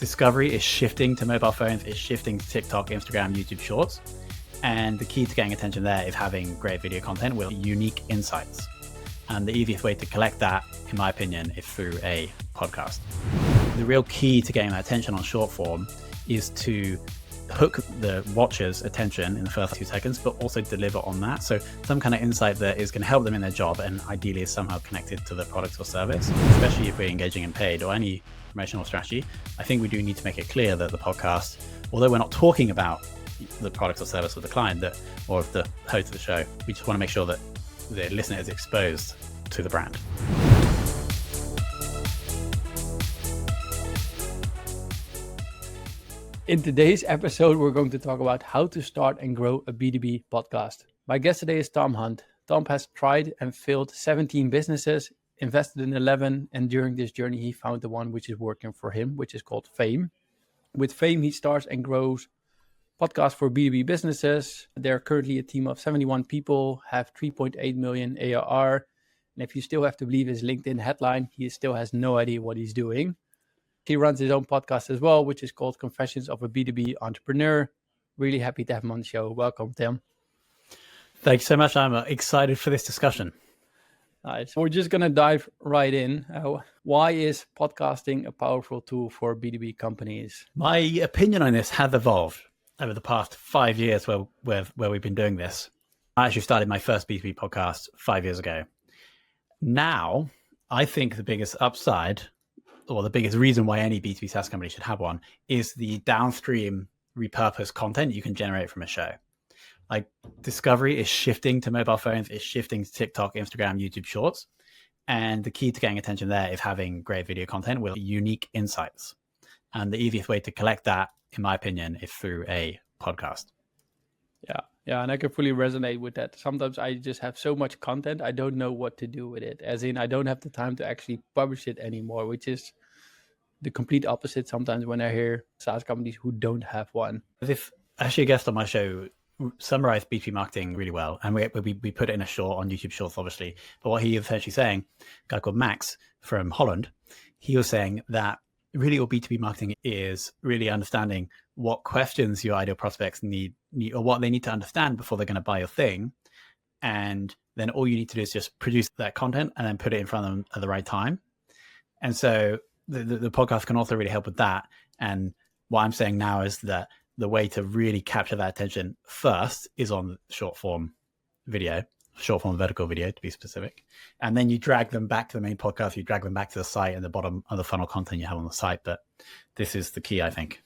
discovery is shifting to mobile phones, it's shifting to TikTok, Instagram, YouTube Shorts. And the key to getting attention there is having great video content with unique insights. And the easiest way to collect that, in my opinion, is through a podcast. The real key to getting that attention on short form is to hook the watcher's attention in the first 2 seconds, but also deliver on that. So some kind of insight that is going to help them in their job and ideally is somehow connected to the product or service, especially if we're engaging in paid or any promotional strategy. I think we do need to make it clear that the podcast, although we're not talking about the product or service of the client or of the host of the show, we just want to make sure that the listener is exposed to the brand. In today's episode, we're going to talk about how to start and grow a B2B podcast. My guest today is Tom Hunt. Tom has tried and failed 17 businesses, invested in 11, and during this journey, he found the one which is working for him, which is called Fame. With Fame, he starts and grows podcasts for B2B businesses. They're currently a team of 71 people, have 3.8 million ARR. And if you still have to believe his LinkedIn headline, he still has no idea what he's doing. He runs his own podcast as well, which is called Confessions of a B2B Entrepreneur. Really happy to have him on the show. Welcome, Tim. Thank you so much. I'm excited for this discussion. Nice. We're just going to dive right in. Why is podcasting a powerful tool for B2B companies? My opinion on this has evolved over the past 5 years where we've been doing this. I actually started my first B2B podcast 5 years ago. Now, I think the biggest upside or the biggest reason why any B2B SaaS company should have one is the downstream repurposed content you can generate from a show. Like discovery is shifting to mobile phones, it's shifting to TikTok, Instagram, YouTube Shorts. And the key to getting attention there is having great video content with unique insights. And the easiest way to collect that, in my opinion, is through a podcast. Yeah, and I can fully resonate with that. Sometimes I just have so much content, I don't know what to do with it. As in, I don't have the time to actually publish it anymore, which is the complete opposite sometimes when I hear SaaS companies who don't have one. If actually a guest on my show summarized B2B marketing really well, and we put it in a short on YouTube Shorts, obviously. But what he was essentially saying, a guy called Max from Holland, he was saying that really all B2B marketing is really understanding what questions your ideal prospects need or what they need to understand before they're going to buy your thing. And then all you need to do is just produce that content and then put it in front of them at the right time. And so the podcast can also really help with that. And what I'm saying now is that the way to really capture that attention first is on short form vertical video to be specific. And then you drag them back to the main podcast, you drag them back to the site and the bottom of the funnel content you have on the site. But this is the key, I think.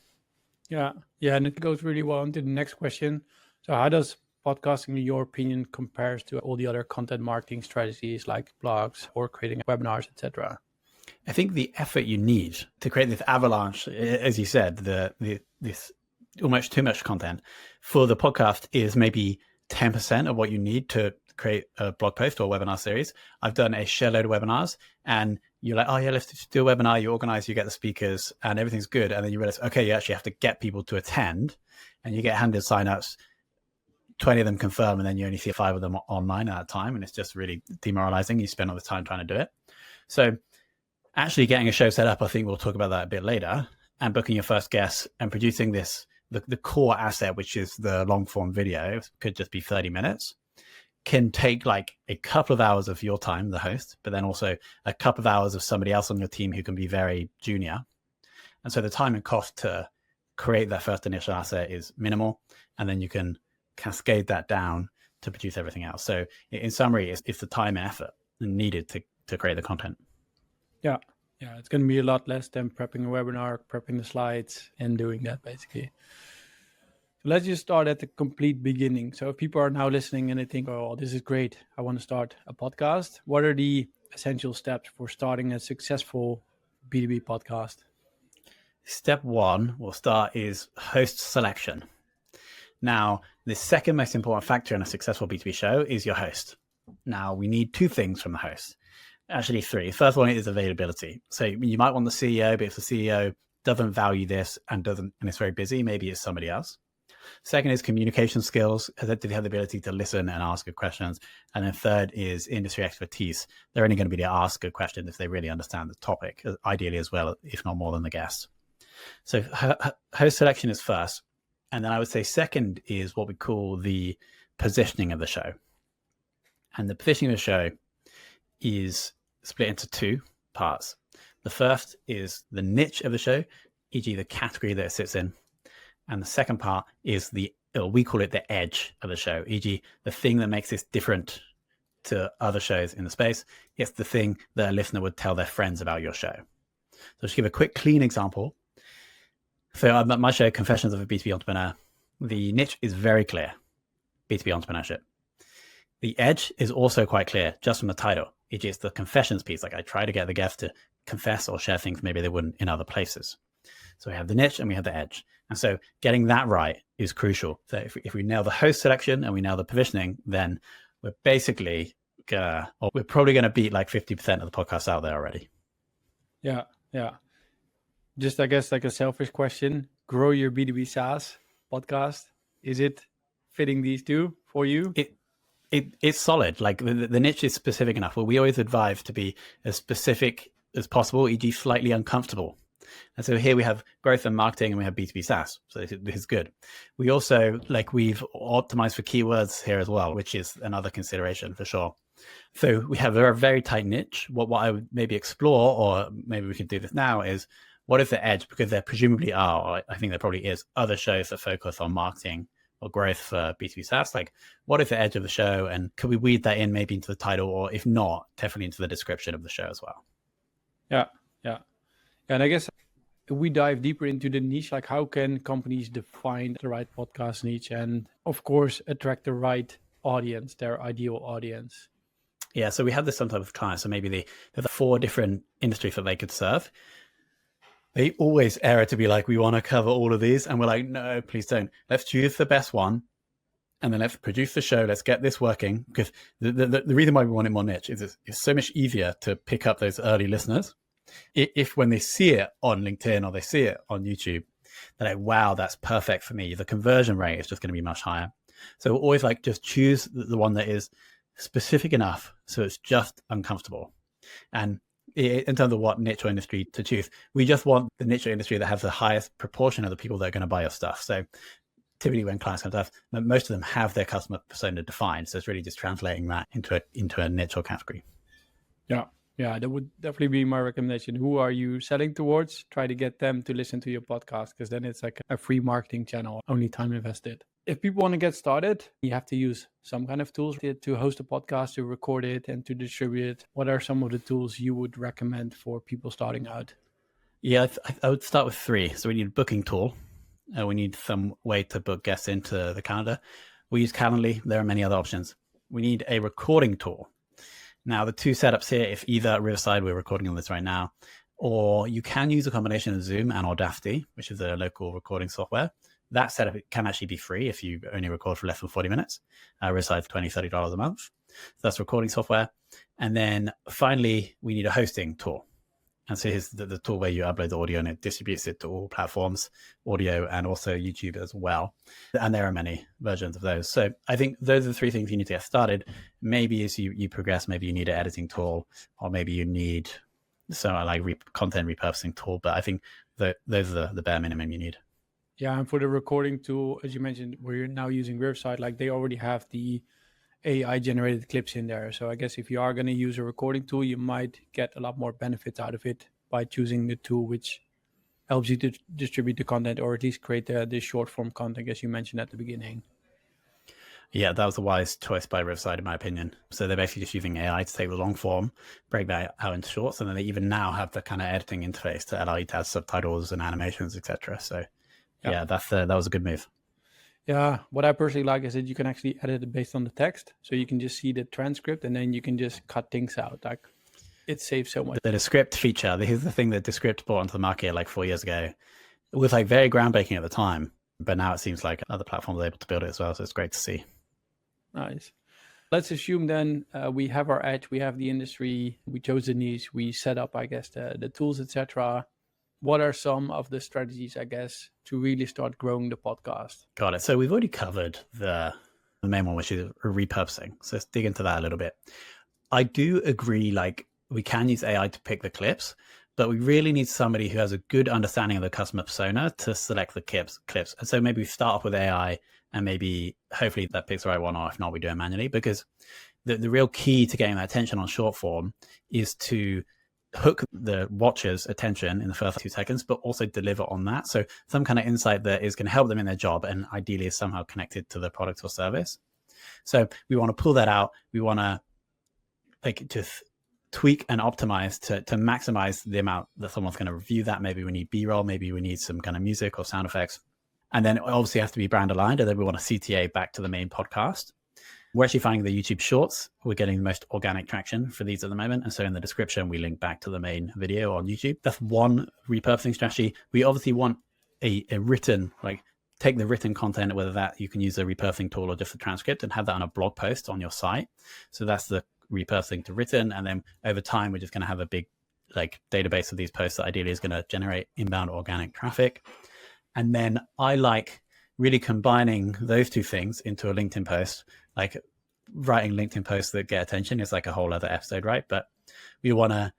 Yeah, and it goes really well into the next question. So how does podcasting, in your opinion, compares to all the other content marketing strategies like blogs or creating webinars, etc.? I think the effort you need to create this avalanche, as you said, this almost too much content for the podcast is maybe 10% of what you need to create a blog post or a webinar series. I've done a share load of webinars and you're like, oh yeah, let's just do a webinar. You organize, you get the speakers and everything's good. And then you realize, okay, you actually have to get people to attend and you get handed signups, 20 of them confirm, and then you only see 5 of them online at that time. And it's just really demoralizing. You spend all the time trying to do it. So actually getting a show set up, I think we'll talk about that a bit later, and booking your first guest and producing this, the core asset, which is the long form video, could just be 30 minutes, can take like a couple of hours of your time, the host, but then also a couple of hours of somebody else on your team who can be very junior. And so the time and cost to create that first initial asset is minimal. And then you can cascade that down to produce everything else. So in summary, it's the time and effort needed to create the content. Yeah, it's going to be a lot less than prepping a webinar, prepping the slides, and doing that basically. So let's just start at the complete beginning. So if people are now listening and they think, oh, this is great, I want to start a podcast. What are the essential steps for starting a successful B2B podcast? Step one we'll start is host selection. Now, the second most important factor in a successful B2B show is your host. Now, we need 2 things from the host. Actually 3. First one is availability. So you might want the CEO, but if the CEO doesn't value this and it's very busy, maybe it's somebody else. Second is communication skills. Do they have the ability to listen and ask good questions? And then third is industry expertise. They're only going to be able to ask good questions if they really understand the topic, ideally as well, if not more than the guest. So host selection is first. And then I would say second is what we call the positioning of the show. And the positioning of the show is split into two parts. The first is the niche of the show, e.g. the category that it sits in. And the second part is we call it the edge of the show, e.g. the thing that makes this different to other shows in the space. It's the thing that a listener would tell their friends about your show. So just give a quick, clean example. So my show, Confessions of a B2B Entrepreneur, the niche is very clear, B2B entrepreneurship. The edge is also quite clear just from the title. It's the confessions piece. Like I try to get the guests to confess or share things maybe they wouldn't in other places. So we have the niche and we have the edge. And so getting that right is crucial. So if we nail the host selection and we nail the positioning, then we're basically we're probably going to beat like 50% of the podcasts out there already. Yeah. Just, I guess, like a selfish question, Grow Your B2B SaaS podcast. Is it fitting these two for you? It's solid. Like the niche is specific enough. Well, we always advise to be as specific as possible, e.g. slightly uncomfortable. And so here we have growth and marketing and we have B2B SaaS. So this is good. We also, we've optimized for keywords here as well, which is another consideration for sure. So we have a very tight niche. What I would maybe explore, or maybe we could do this now, is what is the edge? Because there presumably are, or I think there probably is, other shows that focus on marketing or growth for B2B SaaS. Like, what is the edge of the show? And could we weed that in maybe into the title, or if not, definitely into the description of the show as well? Yeah. And I guess if we dive deeper into the niche, like how can companies define the right podcast niche and, of course, attract the right audience, their ideal audience? Yeah, so we have this sometimes with clients. So maybe there's 4 different industries that they could serve. They always err to be like, we want to cover all of these. And we're like, no, please don't. Let's choose the best one. And then let's produce the show. Let's get this working. Because the reason why we want it more niche is it's so much easier to pick up those early listeners. If when they see it on LinkedIn or they see it on YouTube, they're like, wow, that's perfect for me. The conversion rate is just going to be much higher. So we're always like, just choose the one that is specific enough so it's just uncomfortable. And in terms of what niche or industry to choose, we just want the niche or industry that has the highest proportion of the people that are going to buy your stuff. So typically when clients come to us, most of them have their customer persona defined. So it's really just translating that into a niche or category. Yeah, that would definitely be my recommendation. Who are you selling towards? Try to get them to listen to your podcast, because then it's like a free marketing channel, only time invested. If people want to get started, you have to use some kind of tools to host a podcast, to record it, and to distribute it. What are some of the tools you would recommend for people starting out? Yeah, I would start with 3. So we need a booking tool. We need some way to book guests into the calendar. We use Calendly. There are many other options. We need a recording tool. Now, the 2 setups here, if either at Riverside, we're recording on this right now, or you can use a combination of Zoom and Audacity, which is a local recording software. That setup can actually be free if you only record for less than 40 minutes. Riverside's $20, $30 a month. So that's recording software. And then finally, we need a hosting tool. And so here's the tool where you upload the audio and it distributes it to all platforms, audio and also YouTube as well. And there are many versions of those. So I think those are the 3 things you need to get started. Maybe as you progress, maybe you need an editing tool, or maybe you need content repurposing tool. But I think those are the bare minimum you need. Yeah, and for the recording tool, as you mentioned, we're now using Riverside, like they already have the AI generated clips in there. So I guess if you are going to use a recording tool, you might get a lot more benefits out of it by choosing the tool which helps you to distribute the content, or at least create the short form content, as you mentioned at the beginning. Yeah, that was a wise choice by Riverside, in my opinion. So they're basically just using AI to take the long form, break that out into shorts, and then they even now have the kind of editing interface to allow you to add subtitles and animations, etc. So yeah, that was a good move. Yeah, what I personally like is that you can actually edit it based on the text. So you can just see the transcript and then you can just cut things out. Like, it saves so much. The Descript feature, here's the thing that Descript brought onto the market like 4 years ago. It was like very groundbreaking at the time, but now it seems like other platforms are able to build it as well. So it's great to see. Nice. Let's assume then we have our edge, we have the industry, we chose the niche, we set up, I guess, the tools, etc. What are some of the strategies, I guess, to really start growing the podcast? Got it. So we've already covered the main one, which is repurposing. So let's dig into that a little bit. I do agree, like we can use AI to pick the clips, but we really need somebody who has a good understanding of the customer persona to select the clips. And so maybe we start off with AI, and maybe hopefully that picks the right one, or if not, we do it manually, because the real key to getting that attention on short form is to hook the watcher's attention in the first 2 seconds, but also deliver on that. So some kind of insight that is going to help them in their job and ideally is somehow connected to the product or service. So we want to pull that out. We want to just tweak and optimize to maximize the amount that someone's going to review that. Maybe we need B-roll, maybe we need some kind of music or sound effects. And then it obviously has to be brand aligned, and then we want a CTA back to the main podcast. We're actually finding the YouTube shorts, we're getting the most organic traction for these at the moment. And so in the description, we link back to the main video on YouTube. That's one repurposing strategy. We obviously want a written, take the written content, whether that you can use a repurposing tool or just a transcript, and have that on a blog post on your site. So that's the repurposing to written. And then over time, we're just going to have a big database of these posts that ideally is going to generate inbound organic traffic. And then I like really combining those two things into a LinkedIn post. Writing LinkedIn posts that get attention is like a whole other episode, right? But we want to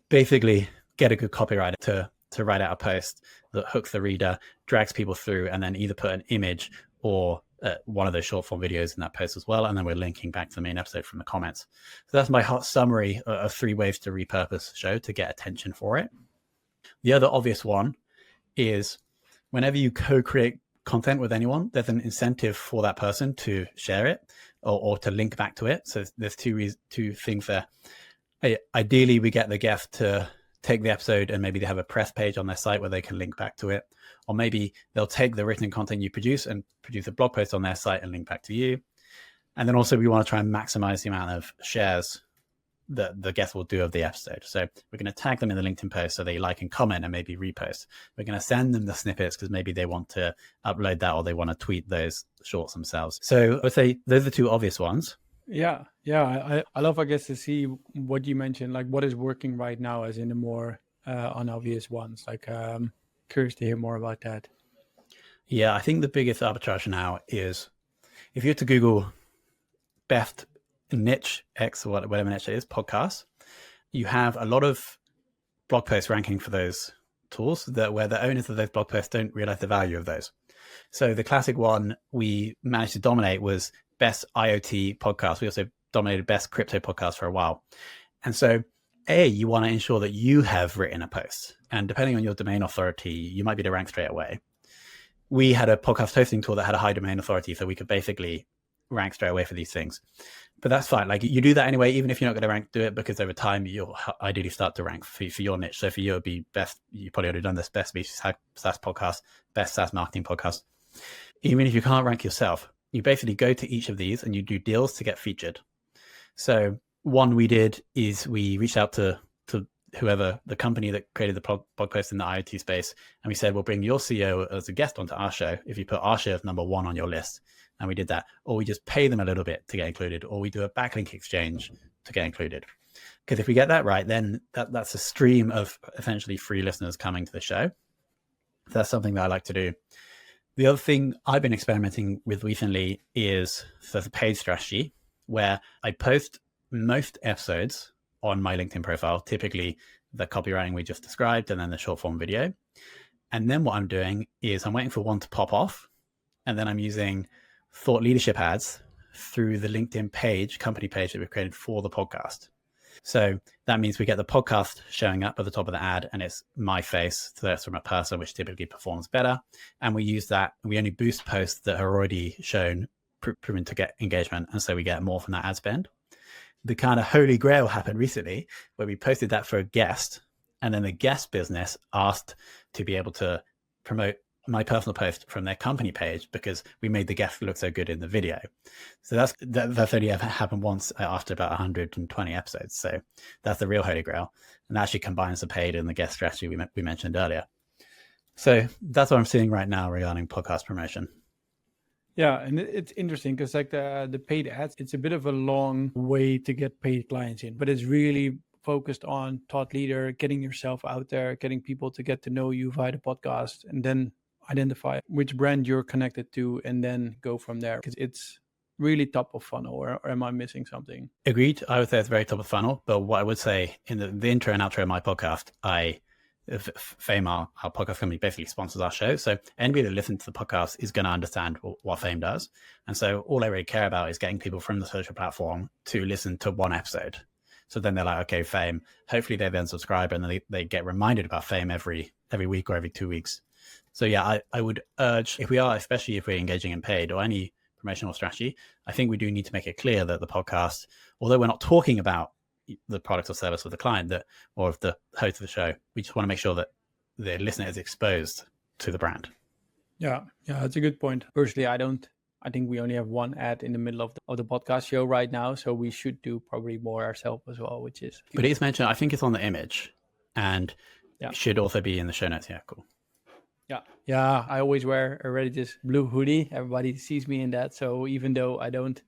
basically get a good copywriter to write out a post that hooks the reader, drags people through, and then either put an image or one of those short form videos in that post as well. And then we're linking back to the main episode from the comments. So that's my hot summary of 3 ways to repurpose show to get attention for it. The other obvious one is whenever you co-create content with anyone, there's an incentive for that person to share it or to link back to it. So there's two things there. Ideally, we get the guest to take the episode and maybe they have a press page on their site where they can link back to it. Or maybe they'll take the written content you produce and produce a blog post on their site and link back to you. And then also we want to try and maximize the amount of shares that the guest will do of the episode. So we're going to tag them in the LinkedIn post so they like and comment and maybe repost. We're going to send them the snippets because maybe they want to upload that or they want to tweet those shorts themselves. So I would say those are 2 obvious ones. Yeah. I love, I guess, to see what you mentioned, what is working right now as in the more unobvious ones. Curious to hear more about that. Yeah, I think the biggest arbitrage now is if you were to Google best niche X or whatever niche it is, podcasts, you have a lot of blog posts ranking for those tools where the owners of those blog posts don't realize the value of those. So the classic one we managed to dominate was best IoT podcast. We also dominated best crypto podcast for a while. And so you want to ensure that you have written a post, and depending on your domain authority, you might be to rank straight away. We had a podcast hosting tool that had a high domain authority, so we could basically rank straight away for these things. But that's fine. You do that anyway, even if you're not going to rank, do it, because over time you'll ideally start to rank for your niche. So for you, it'd be best, you probably already done this, best B2B SaaS podcast, best SaaS marketing podcast. Even if you can't rank yourself, you basically go to each of these and you do deals to get featured. So one we did is we reached out to whoever, the company that created the blog post in the IoT space, and we said, we'll bring your CEO as a guest onto our show if you put our show as number 1 on your list. And we did that. Or we just pay them a little bit to get included, or we do a backlink exchange to get included. Because if we get that right, then that's a stream of essentially free listeners coming to the show. So that's something that I like to do. The other thing I've been experimenting with recently is the paid strategy, where I post most episodes on my LinkedIn profile, typically the copywriting we just described, and then the short form video. And then what I'm doing is I'm waiting for one to pop off, and then I'm using thought leadership ads through the LinkedIn page, company page that we've created for the podcast. So that means we get the podcast showing up at the top of the ad, and it's my face, so that's from a person, which typically performs better. And we use that, and we only boost posts that are already shown, proven to get engagement. And so we get more from that ad spend. The kind of holy grail happened recently where we posted that for a guest, and then the guest business asked to be able to promote my personal post from their company page because we made the guest look so good in the video. So that's only ever happened once after about 120 episodes. So that's the real holy grail, and that actually combines the paid and the guest strategy we mentioned earlier. So that's what I'm seeing right now regarding podcast promotion. Yeah, and it's interesting because the paid ads, it's a bit of a long way to get paid clients in, but it's really focused on thought leader, getting yourself out there, getting people to get to know you via the podcast, and then identify which brand you're connected to and then go from there. Because it's really top of funnel, or am I missing something? Agreed. I would say it's very top of funnel. But what I would say in the intro and outro of my podcast, Fame, our podcast company, basically sponsors our show. So anybody that listens to the podcast is going to understand what Fame does. And so all I really care about is getting people from the social platform to listen to one episode. So then they're like, okay, Fame. Hopefully they then subscribe and then they get reminded about Fame every week or every 2 weeks. So yeah, I would urge, especially if we're engaging in paid or any promotional strategy, I think we do need to make it clear that the podcast, although we're not talking about the product or service of the client or of the host of the show, we just want to make sure that the listener is exposed to the brand. Yeah, that's a good point. Personally, I think we only have one ad in the middle of the podcast show right now, so we should do probably more ourselves as well, but it is mentioned, I think it's on the image, and it should also be in the show notes. Yeah, cool. Yeah, I always wear a Reddit's blue hoodie. Everybody sees me in that, so even though I don't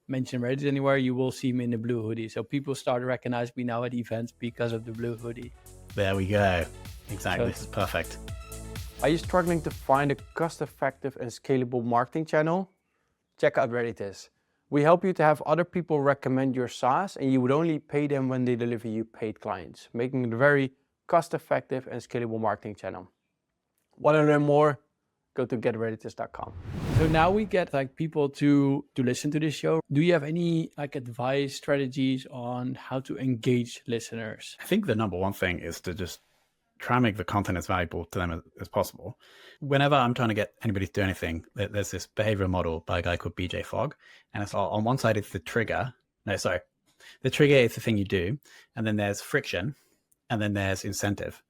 mention Reddit anywhere, you will see me in the blue hoodie. So people start to recognize me now at events because of the blue hoodie. There we go. Exactly. This is perfect. Are you struggling to find a cost-effective and scalable marketing channel? Check out Reddit. We help you to have other people recommend your SaaS, and you would only pay them when they deliver you paid clients, making it a very cost-effective and scalable marketing channel. Want to learn more? Go to getredditus.com. So now we get people to listen to this show. Do you have any advice, strategies on how to engage listeners? I think the number one thing is to just try and make the content as valuable to them as possible. Whenever I'm trying to get anybody to do anything, there's this behavioral model by a guy called BJ Fogg. And it's on one side, it's the trigger. The trigger is the thing you do. And then there's friction. And then there's incentive.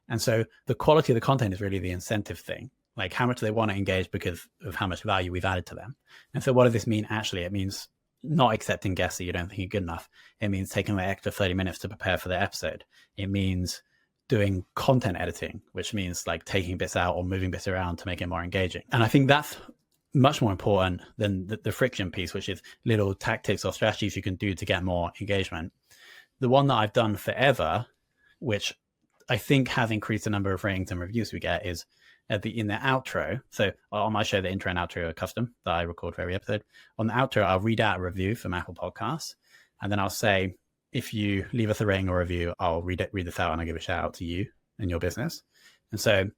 And so the quality of the content is really the incentive thing. Like how much they want to engage because of how much value we've added to them. And so what does this mean? Actually, it means not accepting guests that you don't think are good enough. It means taking the extra 30 minutes to prepare for the episode. It means doing content editing, which means taking bits out or moving bits around to make it more engaging. And I think that's much more important than the friction piece, which is little tactics or strategies you can do to get more engagement. The one that I've done forever, which I think has increased the number of ratings and reviews we get, is in the outro. So on my show, the intro and outro are custom that I record for every episode. On the outro, I'll read out a review from Apple Podcasts. And then I'll say, if you leave us a rating or review, I'll read this out and I'll give a shout out to you and your business. And so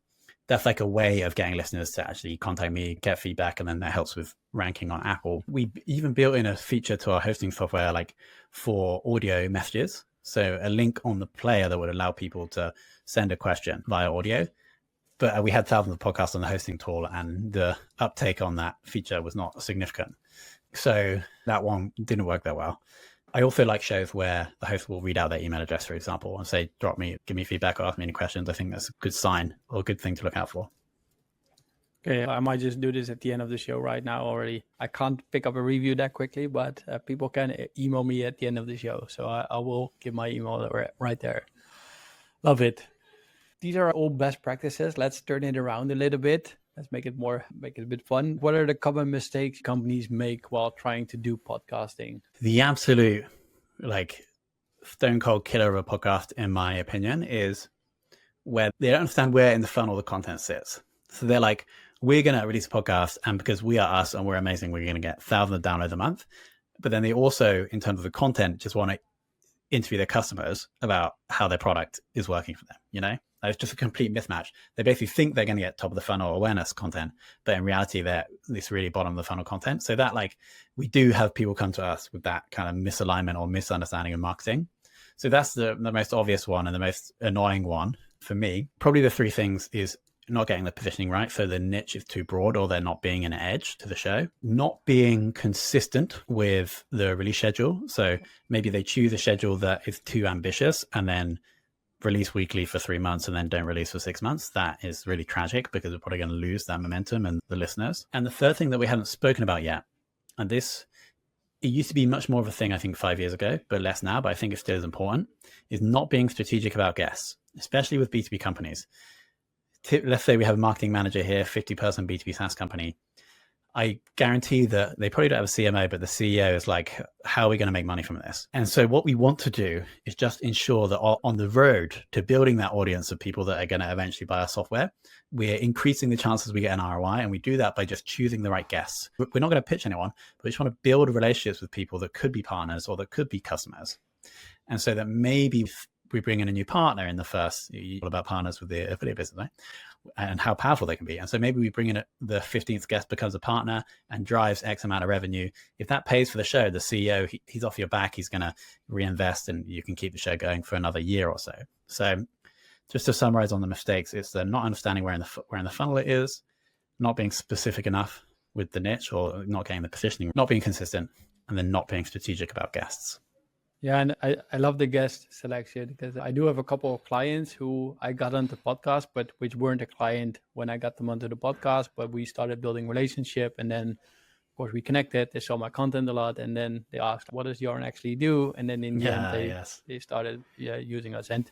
that's a way of getting listeners to actually contact me, get feedback, and then that helps with ranking on Apple. We even built in a feature to our hosting software, for audio messages. So a link on the player that would allow people to send a question via audio. But we had thousands of podcasts on the hosting tool, and the uptake on that feature was not significant. So that one didn't work that well. I also like shows where the host will read out their email address, for example, and say, give me feedback or ask me any questions. I think that's a good sign or a good thing to look out for. Okay, I might just do this at the end of the show right now already. I can't pick up a review that quickly, but people can email me at the end of the show. So I will give my email right there. Love it. These are all best practices. Let's turn it around a little bit. Let's make it a bit fun. What are the common mistakes companies make while trying to do podcasting? The absolute stone cold killer of a podcast, in my opinion, is where they don't understand where in the funnel the content sits. So they're like, we're going to release a podcast, and because we are us and we're amazing, we're going to get thousands of downloads a month. But then they also, in terms of the content, just want to interview their customers about how their product is working for them, It's just a complete mismatch. They basically think they're going to get top of the funnel awareness content, but in reality, they're this really bottom of the funnel content. So that we do have people come to us with that kind of misalignment or misunderstanding of marketing. So that's the most obvious one and the most annoying one for me. Probably the three things is not getting the positioning right. So the niche is too broad, or they're not being an edge to the show. Not being consistent with the release schedule. So maybe they choose a schedule that is too ambitious and then release weekly for 3 months and then don't release for 6 months. That is really tragic because we're probably going to lose that momentum and the listeners. And the third thing that we haven't spoken about yet, and it used to be much more of a thing, I think 5 years ago, but less now, but I think it still is important, is not being strategic about guests, especially with B2B companies. Let's say we have a marketing manager here, 50-person B2B SaaS company. I guarantee that they probably don't have a CMO, but the CEO is like, how are we going to make money from this? And so what we want to do is just ensure that on the road to building that audience of people that are going to eventually buy our software, we're increasing the chances we get an ROI. And we do that by just choosing the right guests. We're not going to pitch anyone, but we just want to build relationships with people that could be partners or that could be customers. And so that maybe we bring in a new partner in the first, all about partners with the affiliate business, right? And how powerful they can be. And so maybe we bring in the 15th guest becomes a partner and drives X amount of revenue. If that pays for the show, the CEO, he's off your back. He's going to reinvest and you can keep the show going for another year or so. So just to summarize on the mistakes, it's the not understanding where in the funnel it is, not being specific enough with the niche or not getting the positioning, not being consistent, and then not being strategic about guests. Yeah, and I love the guest selection because I do have a couple of clients who I got onto the podcast, but which weren't a client when I got them onto the podcast, but we started building relationship. And then, of course, we connected. They saw my content a lot. And then they asked, what does Joran actually do? And then in the end, they started using us. And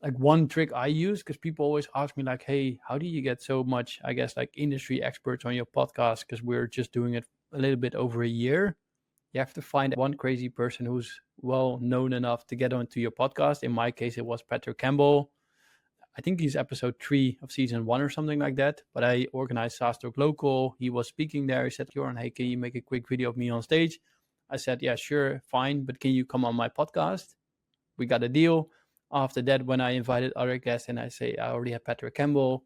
like one trick I use, because people always ask me like, hey, how do you get so much, I guess, like industry experts on your podcast? Because we're just doing it a little bit over a year. You have to find one crazy person who's well known enough to get onto your podcast. In my case, it was Patrick Campbell. I think he's episode 3 of season 1 or something like that. But I organized SaaS Talk Local. He was speaking there. He said, Joran, hey, can you make a quick video of me on stage? I said, yeah, sure, fine. But can you come on my podcast? We got a deal. After that, when I invited other guests and I say, I already have Patrick Campbell,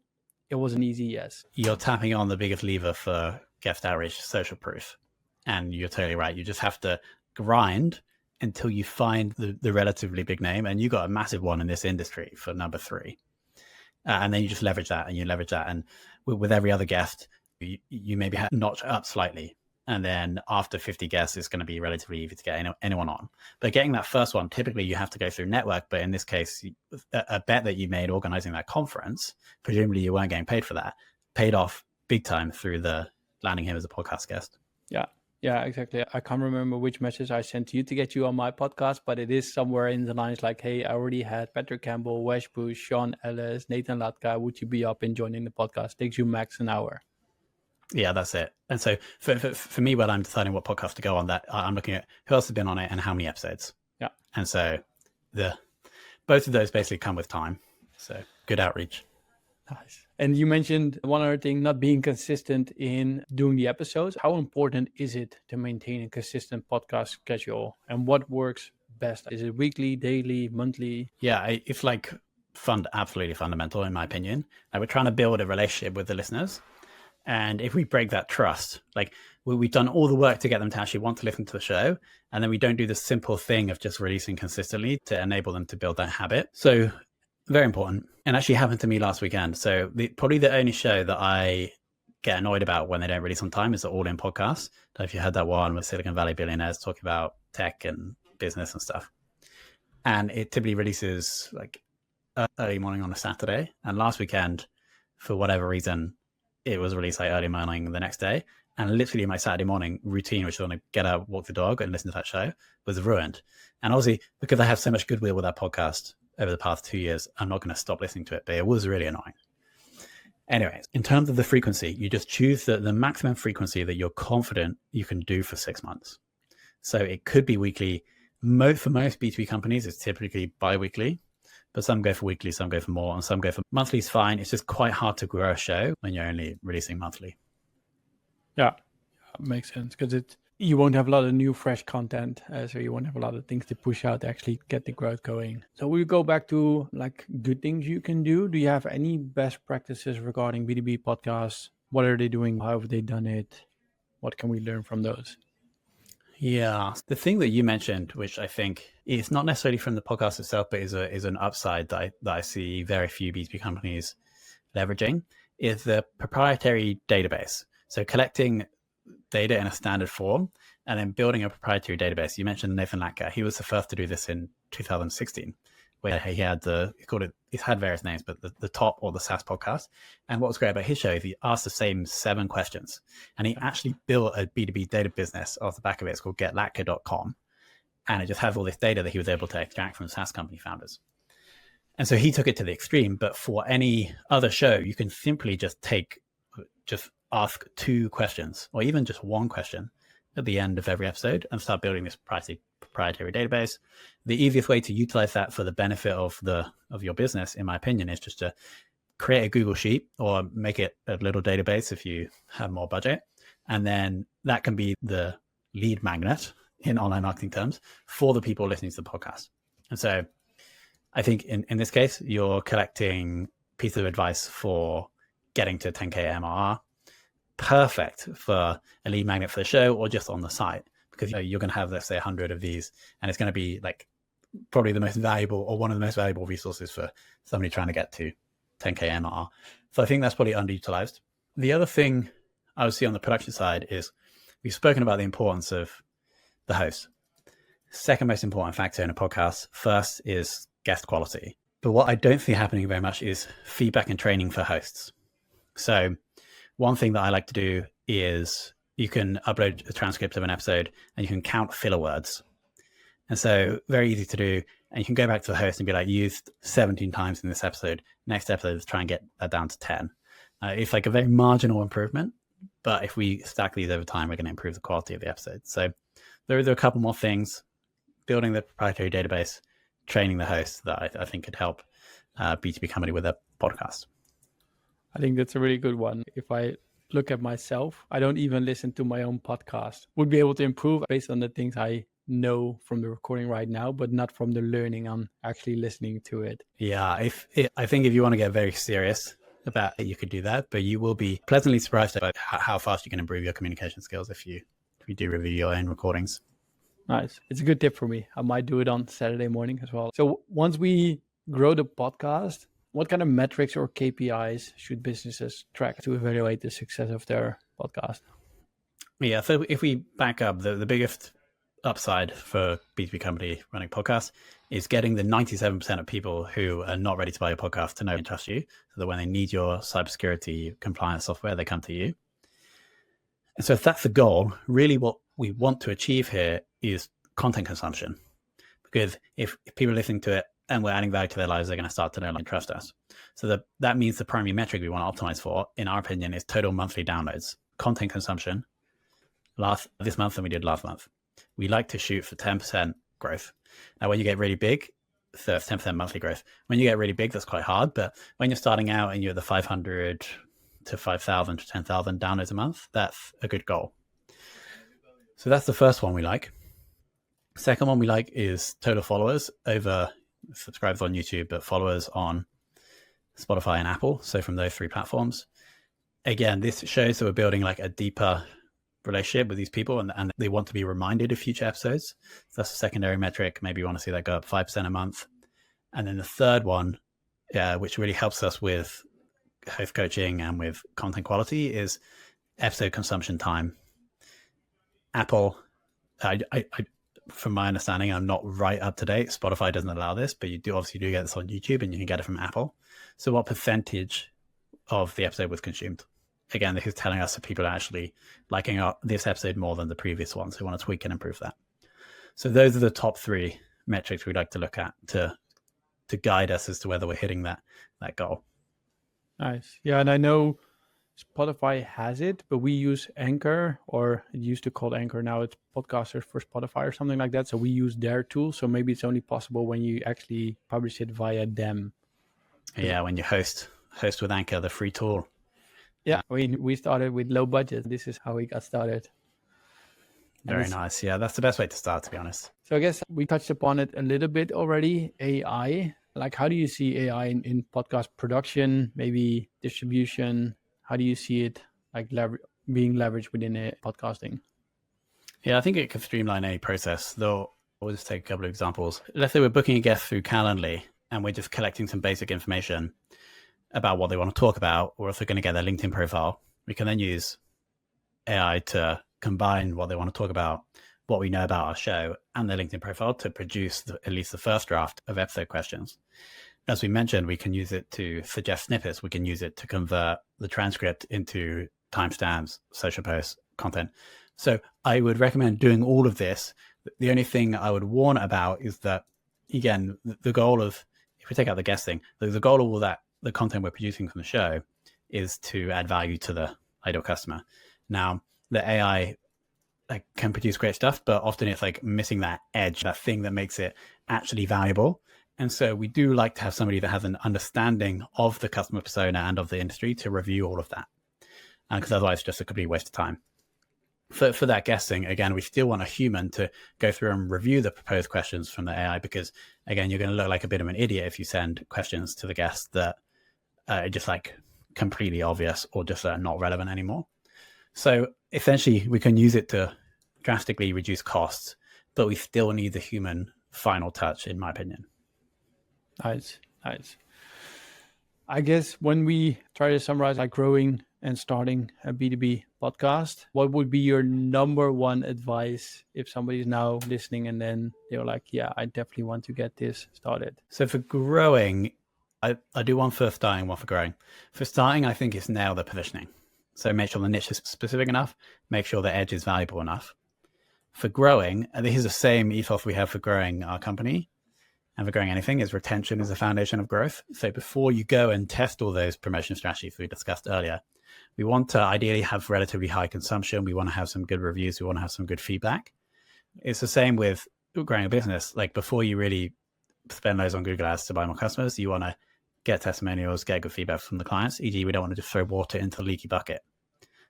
it was an easy yes. You're tapping on the biggest lever for guest outreach, social proof. And you're totally right. You just have to grind until you find the relatively big name. And you got a massive one in this industry for number 3. And then you just leverage that and you leverage that. And with every other guest, you maybe have notch up slightly. And then after 50 guests, it's going to be relatively easy to get anyone on. But getting that first one, typically you have to go through network. But in this case, a bet that you made organizing that conference, presumably you weren't getting paid for that, paid off big time through the landing him as a podcast guest. Yeah, exactly. I can't remember which message I sent to you to get you on my podcast, but it is somewhere in the lines like, hey, I already had Patrick Campbell, Wesh Bush, Sean Ellis, Nathan Latka. Would you be up in joining the podcast? Takes you max an hour. Yeah, that's it. And so for me, when I'm deciding what podcast to go on, that I'm looking at who else has been on it and how many episodes. Yeah. And so both of those basically come with time. So good outreach. Nice. And you mentioned one other thing, not being consistent in doing the episodes. How important is it to maintain a consistent podcast schedule? And what works best? Is it weekly, daily, monthly? Yeah, it's like absolutely fundamental in my opinion. Like we're trying to build a relationship with the listeners. And if we break that trust, like we've done all the work to get them to actually want to listen to the show, and then we don't do the simple thing of just releasing consistently to enable them to build that habit. So very important. And actually happened to me last weekend. So probably the only show that I get annoyed about when they don't release on time is the All In podcast. So if you had that one with Silicon Valley billionaires talking about tech and business and stuff. And it typically releases like early morning on a Saturday. And last weekend, for whatever reason, it was released like early morning the next day. And literally my Saturday morning routine, which was to get out, walk the dog and listen to that show, was ruined. And obviously, because I have so much goodwill with that podcast over the past 2 years, I'm not going to stop listening to it, but it was really annoying. Anyways, in terms of the frequency, you just choose the maximum frequency that you're confident you can do for 6 months. So it could be weekly. For most B2B companies, it's typically bi-weekly, but some go for weekly, some go for more, and some go for monthly is fine. It's just quite hard to grow a show when you're only releasing monthly. Yeah, makes sense because you won't have a lot of new, fresh content. So you won't have a lot of things to push out to actually get the growth going. So we go back to like good things you can do. Do you have any best practices regarding B2B podcasts? What are they doing? How have they done it? What can we learn from those? Yeah, the thing that you mentioned, which I think is not necessarily from the podcast itself, but is an upside that I see very few B2B companies leveraging, is the proprietary database. So collecting data in a standard form and then building a proprietary database. You mentioned Nathan Latka. He was the first to do this in 2016, where he had he's had various names, but the top or the SaaS podcast. And what was great about his show is he asked the same 7 questions and he actually built a B2B data business off the back of it. It's called getlatka.com. And it just has all this data that he was able to extract from SaaS company founders. And so he took it to the extreme, but for any other show, you can simply just ask 2 questions or even just 1 question at the end of every episode and start building this proprietary database. The easiest way to utilize that for the benefit of your business, in my opinion, is just to create a Google Sheet or make it a little database if you have more budget. And then that can be the lead magnet in online marketing terms for the people listening to the podcast. And so I think in this case, you're collecting piece of advice for getting to 10K MRR. Perfect for a lead magnet for the show or just on the site, because you're going to have, let's say, 100 of these, and it's going to be like probably the most valuable or one of the most valuable resources for somebody trying to get to 10K MRR. So I think that's probably underutilized. The other thing I would see on the production side is we've spoken about the importance of the host. Second most important factor in a podcast, first is guest quality. But what I don't see happening very much is feedback and training for hosts. So one thing that I like to do is you can upload a transcript of an episode and you can count filler words. And so very easy to do. And you can go back to the host and be like, used 17 times in this episode. Next episode, let's try and get that down to 10. It's like a very marginal improvement. But if we stack these over time, we're going to improve the quality of the episode. So there are a couple more things. Building the proprietary database, training the host that I think could help B2B company with a podcast. I think that's a really good one. If I look at myself, I don't even listen to my own podcast. Would be able to improve based on the things I know from the recording right now, but not from the learning on actually listening to it. Yeah, I think if you want to get very serious about it, you could do that, but you will be pleasantly surprised about how fast you can improve your communication skills if you do review your own recordings. Nice. It's a good tip for me. I might do it on Saturday morning as well. So once we grow the podcast, what kind of metrics or KPIs should businesses track to evaluate the success of their podcast? Yeah, so if we back up, the biggest upside for B2B company running podcasts is getting the 97% of people who are not ready to buy your podcast to know and trust you, so that when they need your cybersecurity compliance software, they come to you. And so if that's the goal, really what we want to achieve here is content consumption. Because if people are listening to it and we're adding value to their lives, they're going to start to know and trust us. So that means the primary metric we want to optimize for, in our opinion, is total monthly downloads. Content consumption, this month than we did last month. We like to shoot for 10% growth. Now, when you get really big, so it's 10% monthly growth. When you get really big, that's quite hard. But when you're starting out and you're the 500 to 5,000 to 10,000 downloads a month, that's a good goal. So that's the first one we like. Second one we like is total followers over subscribers on YouTube, but followers on Spotify and Apple. So from those 3 platforms. Again, this shows that we're building like a deeper relationship with these people and they want to be reminded of future episodes. So that's a secondary metric. Maybe you want to see that go up 5% a month. And then the third one, which really helps us with host coaching and with content quality, is episode consumption time. Apple, I from my understanding, I'm not right up to date. Spotify doesn't allow this, but you obviously get this on YouTube and you can get it from Apple. So what percentage of the episode was consumed? Again, this is telling us that people are actually liking this episode more than the previous one. So we want to tweak and improve that. So those are the top 3 metrics we'd like to look at to guide us as to whether we're hitting that goal. Nice. Yeah, and I know Spotify has it, but we use Anchor, or it used to call Anchor. Now it's Podcasters for Spotify or something like that. So we use their tool. So maybe it's only possible when you actually publish it via them. Yeah, when you host with Anchor, the free tool. Yeah, we started with low budget. This is how we got started. Very nice. Yeah, that's the best way to start, to be honest. So I guess we touched upon it a little bit already. AI, like how do you see AI in podcast production, maybe distribution? How do you see it like being leveraged within podcasting? Yeah, I think it could streamline any process, though. I'll just take a couple of examples. Let's say we're booking a guest through Calendly and we're just collecting some basic information about what they want to talk about, or if they're going to get their LinkedIn profile. We can then use AI to combine what they want to talk about, what we know about our show, and their LinkedIn profile to produce at least the first draft of episode questions. As we mentioned, we can use it to suggest snippets. We can use it to convert the transcript into timestamps, social posts, content. So I would recommend doing all of this. The only thing I would warn about is that, again, the goal of, if we take out the guest thing, the goal of all that, the content we're producing from the show, is to add value to the ideal customer. Now, the AI can produce great stuff, but often it's like missing that edge, that thing that makes it actually valuable. And so we do like to have somebody that has an understanding of the customer persona and of the industry to review all of that. Because otherwise it's just a complete waste of time. For that guessing, again, we still want a human to go through and review the proposed questions from the AI, because again, you're going to look like a bit of an idiot if you send questions to the guest that are just like completely obvious or just not relevant anymore. So essentially we can use it to drastically reduce costs, but we still need the human final touch, in my opinion. Nice. I guess when we try to summarize like growing and starting a B2B podcast, what would be your number one advice if somebody's now listening and then they're like, yeah, I definitely want to get this started? So for growing, I do one for starting, one for growing. For starting, I think it's nail the positioning. So make sure the niche is specific enough, make sure the edge is valuable enough. For growing, and this is the same ethos we have for growing our company and for growing anything, is retention is the foundation of growth. So before you go and test all those promotion strategies we discussed earlier, we want to ideally have relatively high consumption. We want to have some good reviews. We want to have some good feedback. It's the same with growing a business. Like before you really spend those on Google Ads to buy more customers, you want to get testimonials, get good feedback from the clients. E.g., we don't want to just throw water into a leaky bucket.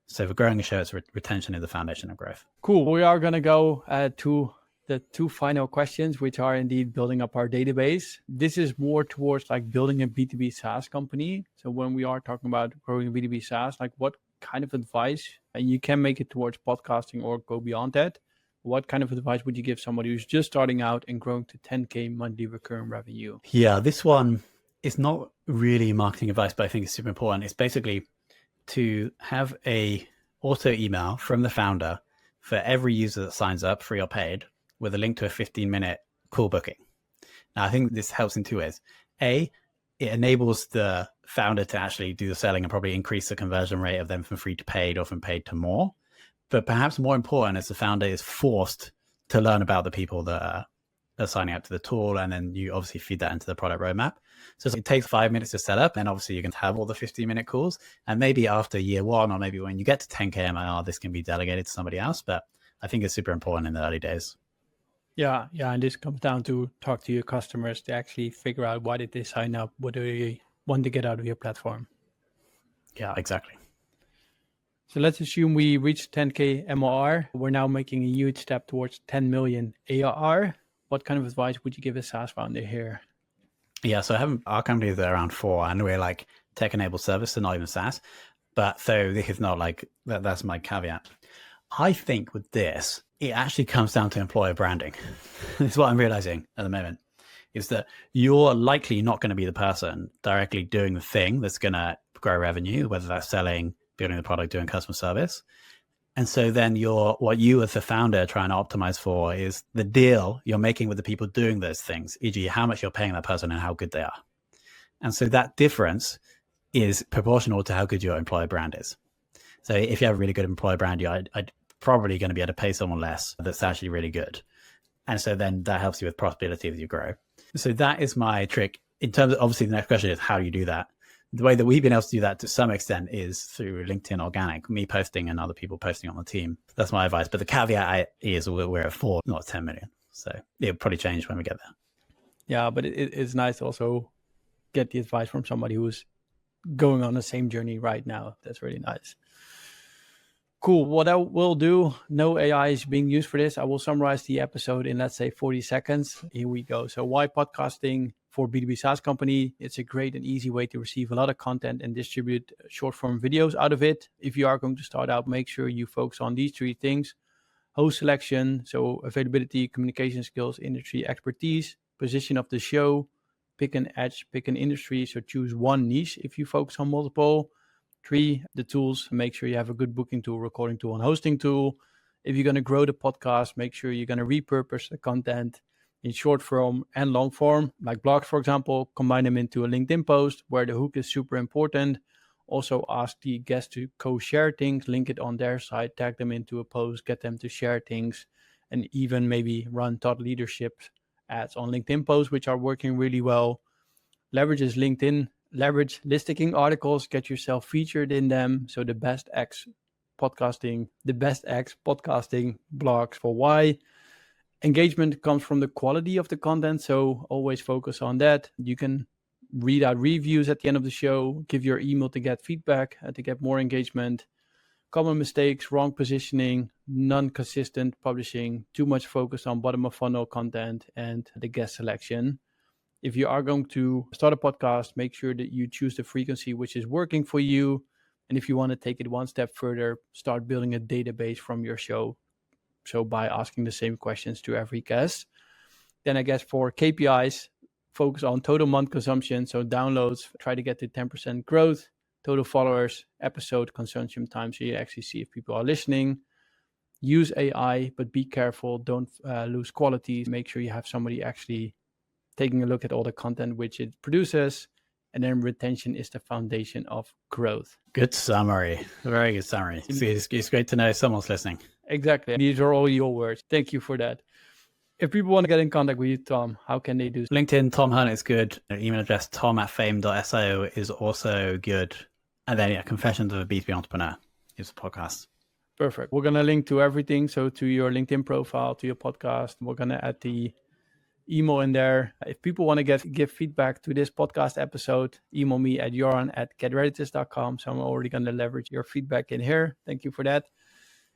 So for growing a show, it's retention is the foundation of growth. Cool. We are going to go to the two final questions, which are indeed building up our database. This is more towards like building a B2B SaaS company. So when we are talking about growing a B2B SaaS, like what kind of advice, and you can make it towards podcasting or go beyond that. What kind of advice would you give somebody who's just starting out and growing to 10K monthly recurring revenue? Yeah, this one is not really marketing advice, but I think it's super important. It's basically to have a auto email from the founder for every user that signs up, free or paid, with a link to a 15-minute call booking. Now, I think this helps in two ways. A, it enables the founder to actually do the selling and probably increase the conversion rate of them from free to paid or from paid to more. But perhaps more important is the founder is forced to learn about the people that are signing up to the tool, and then you obviously feed that into the product roadmap. So it takes 5 minutes to set up, and obviously you can have all the 15-minute calls. And maybe after year one, or maybe when you get to 10K MRR, this can be delegated to somebody else. But I think it's super important in the early days. Yeah. And this comes down to talk to your customers to actually figure out why did they sign up? What do they want to get out of your platform? Yeah, exactly. So let's assume we reach 10K MRR. We're now making a huge step towards 10 million ARR. What kind of advice would you give a SaaS founder here? Yeah, so our company is around 4, and we're like tech-enabled service, so not even SaaS. But so this is not like, that's my caveat. I think with this, it actually comes down to employer branding. It's what I'm realizing at the moment, is that you're likely not going to be the person directly doing the thing that's going to grow revenue, whether that's selling, building the product, doing customer service. And so then what you as the founder are trying to optimize for is the deal you're making with the people doing those things, e.g. how much you're paying that person and how good they are. And so that difference is proportional to how good your employer brand is. So if you have a really good employer brand, I'd probably going to be able to pay someone less that's actually really good. And so then that helps you with profitability as you grow. So that is my trick. In terms of, obviously, the next question is how do you do that? The way that we've been able to do that to some extent is through LinkedIn organic, me posting and other people posting on the team. That's my advice. But the caveat is we're at 4, not 10 million. So it'll probably change when we get there. Yeah, but it's nice to also get the advice from somebody who's going on the same journey right now. That's really nice. Cool. What I will do, no AI is being used for this. I will summarize the episode in, let's say, 40 seconds. Here we go. So why podcasting for B2B SaaS company? It's a great and easy way to receive a lot of content and distribute short form videos out of it. If you are going to start out, make sure you focus on these 3 things. Host selection, so availability, communication skills, industry expertise, position of the show, pick an edge, pick an industry. So choose one niche if you focus on multiple. 3, the tools, make sure you have a good booking tool, recording tool, and hosting tool. If you're going to grow the podcast, make sure you're going to repurpose the content in short form and long form, like blogs, for example, combine them into a LinkedIn post where the hook is super important. Also ask the guests to co-share things, link it on their site, tag them into a post, get them to share things, and even maybe run thought leadership ads on LinkedIn posts, which are working really well. Leverages LinkedIn Leverage listing articles, get yourself featured in them. So the best X podcasting blogs for why. Engagement comes from the quality of the content, so always focus on that. You can read out reviews at the end of the show, give your email to get feedback, to get more engagement. Common mistakes, wrong positioning, non-consistent publishing, too much focus on bottom of funnel content, and the guest selection. If you are going to start a podcast, make sure that you choose the frequency which is working for you. And if you want to take it one step further, start building a database from your show. So by asking the same questions to every guest. Then I guess for KPIs, focus on total month consumption. So downloads, try to get to 10% growth, total followers, episode consumption time. So you actually see if people are listening. Use AI, but be careful. Don't lose quality. Make sure you have somebody actually taking a look at all the content which it produces. And then retention is the foundation of growth. Good summary. Very good summary. It's great to know someone's listening. Exactly. These are all your words. Thank you for that. If people want to get in contact with you, Tom, how can they do so? LinkedIn, Tom Hunt is good. Email address, tom@fame.so is also good. And then, Confessions of a B2B Entrepreneur is the podcast. Perfect. We're going to link to everything. So to your LinkedIn profile, to your podcast. We're going to add the email in there. If people want to give feedback to this podcast episode, email me at joran@getreditus.com. So I'm already going to leverage your feedback in here. Thank you for that.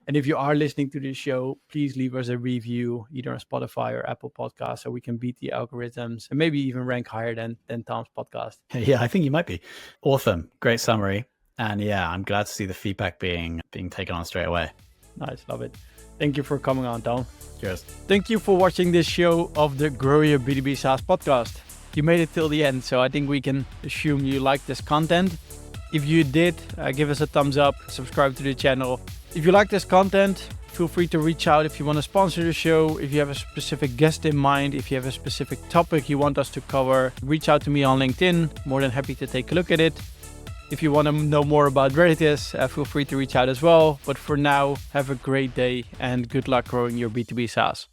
And if you are listening to this show, please leave us a review, either on Spotify or Apple Podcasts, so we can beat the algorithms and maybe even rank higher than Tom's podcast. Yeah, I think you might be. Awesome. Great summary. And I'm glad to see the feedback being taken on straight away. Nice. Love it. Thank you for coming on, Tom. Cheers. Thank you for watching this show of the Grow Your B2B SaaS podcast. You made it till the end, so I think we can assume you like this content. If you did, give us a thumbs up, subscribe to the channel. If you like this content, feel free to reach out if you want to sponsor the show. If you have a specific guest in mind, if you have a specific topic you want us to cover, reach out to me on LinkedIn. More than happy to take a look at it. If you want to know more about Reditus, feel free to reach out as well. But for now, have a great day and good luck growing your B2B SaaS.